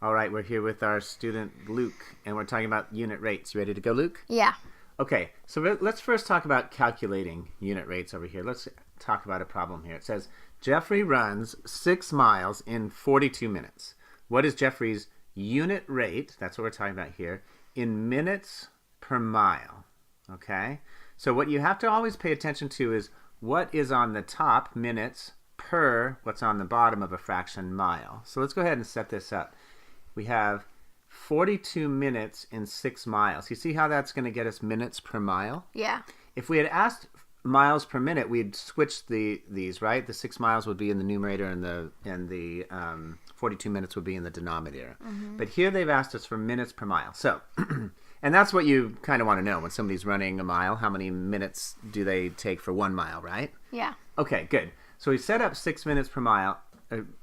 All right, we're here with our student Luke, and we're talking about unit rates. You ready to go, Luke? Yeah. Okay, so let's first talk about calculating unit rates over here. Let's talk about a problem here. It says, Jeffrey runs 6 miles in 42 minutes. What is Jeffrey's unit rate, that's what we're talking about here, in minutes per mile? Okay, so what you have to always pay attention to is what is on the top, minutes, per what's on the bottom of a fraction, mile. So let's go ahead and set this up. We have 42 minutes in 6 miles. You see how that's going to get us minutes per mile? Yeah. If we had asked miles per minute, we'd switch these, right? The 6 miles would be in the numerator and the 42 minutes would be in the denominator. Mm-hmm. But here they've asked us for minutes per mile. So, and that's what you kind of want to know when somebody's running a mile. How many minutes do they take for 1 mile, right? Yeah. Okay, good. So we set up 6 minutes per mile.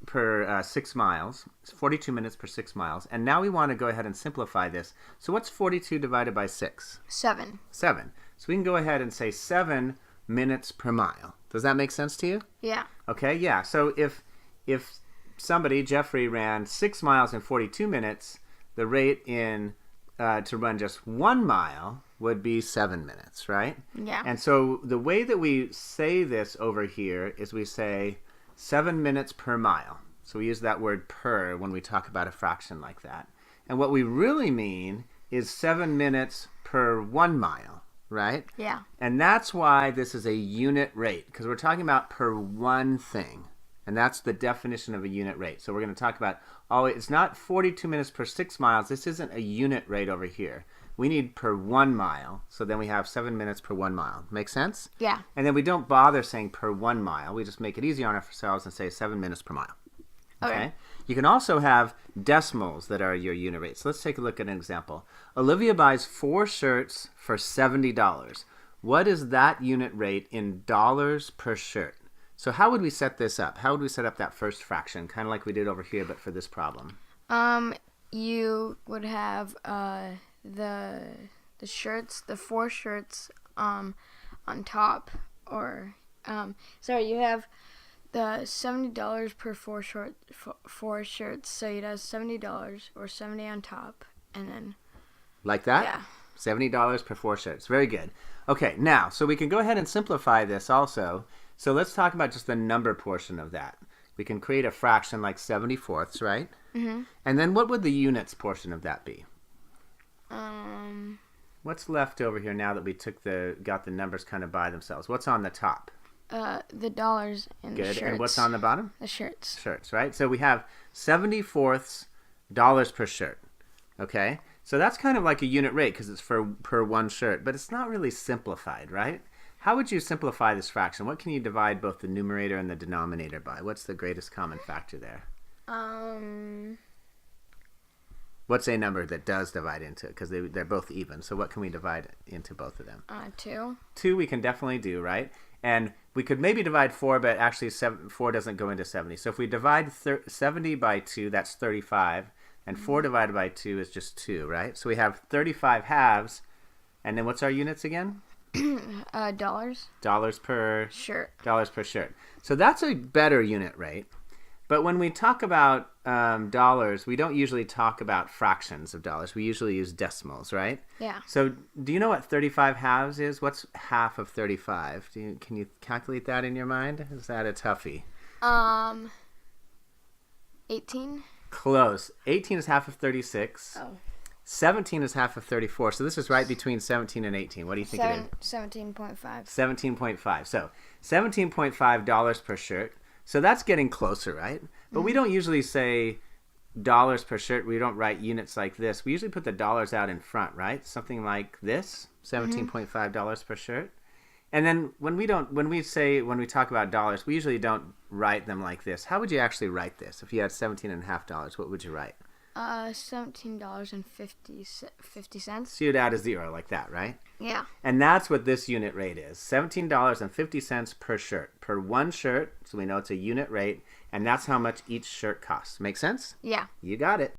Per 6 miles, it's 42 minutes per 6 miles. And now we want to go ahead and simplify this. So what's 42 divided by 6? 7. 7. So we can go ahead and say 7 minutes per mile. Does that make sense to you? Yeah. Okay, yeah. So if somebody, Jeffrey, ran 6 miles in 42 minutes, the rate to run just 1 mile would be 7 minutes, right? Yeah. And so the way that we say this over here is we say 7 minutes per mile. So we use that word per when we talk about a fraction like that. And what we really mean is 7 minutes per 1 mile, right? Yeah. And that's why this is a unit rate, because we're talking about per one thing. And that's the definition of a unit rate. So we're going to talk about, it's not 42 minutes per 6 miles. This isn't a unit rate over here. We need per 1 mile. So then we have 7 minutes per 1 mile. Make sense? Yeah. And then we don't bother saying per 1 mile. We just make it easy on ourselves and say 7 minutes per mile. Okay? You can also have decimals that are your unit rate. So let's take a look at an example. Olivia buys 4 shirts for $70. What is that unit rate in dollars per shirt? So how would we set this up? How would we set up that first fraction? Kind of like we did over here, but for this problem. You would have the shirts, the 4 shirts on top, or you have the $70 per 4 shirts. So you'd have $70 or 70 on top, and then like that? Yeah. $70 per 4 shirts. Very good. Okay, now, so we can go ahead and simplify this also. So let's talk about just the number portion of that. We can create a fraction like 70/4, right? Mm-hmm. And then what would the units portion of that be? What's left over here now that we got the numbers kind of by themselves? What's on the top? The dollars and Good. the shirts. And what's on the bottom? The shirts. Shirts, right? So we have 70/4 dollars per shirt. Okay? So that's kind of like a unit rate because it's per 1 shirt, but it's not really simplified, right? How would you simplify this fraction? What can you divide both the numerator and the denominator by? What's the greatest common factor there? What's a number that does divide into it? Because they're both even. So what can we divide into both of them? 2. 2 we can definitely do, right? And we could maybe divide 4, but actually 4 doesn't go into 70. So if we divide 70 by 2, that's 35. And 4 divided by 2 is just 2, right? So we have 35 halves. And then what's our units again? Dollars. Dollars per shirt. Dollars per shirt. So that's a better unit rate. But when we talk about dollars, we don't usually talk about fractions of dollars. We usually use decimals, right? Yeah. So do you know what 35 halves is? What's half of 35? Can you calculate that in your mind? Is that a toughie? 18. Close. 18 is half of 36. Oh. 17 is half of 34. So this is right between 17 and 18. What do you think it is? 17.5. 17.5. So $17.5 per shirt. So that's getting closer, right? But we don't usually say dollars per shirt. We don't write units like this. We usually put the dollars out in front, right? Something like this, $17.5 per shirt. And then when we talk about dollars, we usually don't write them like this. How would you actually write this? If you had $17.5, what would you write? $17.50. So you'd add a 0 like that, right? Yeah. And that's what this unit rate is. $17.50 per shirt. Per 1 shirt, so we know it's a unit rate, and that's how much each shirt costs. Make sense? Yeah. You got it.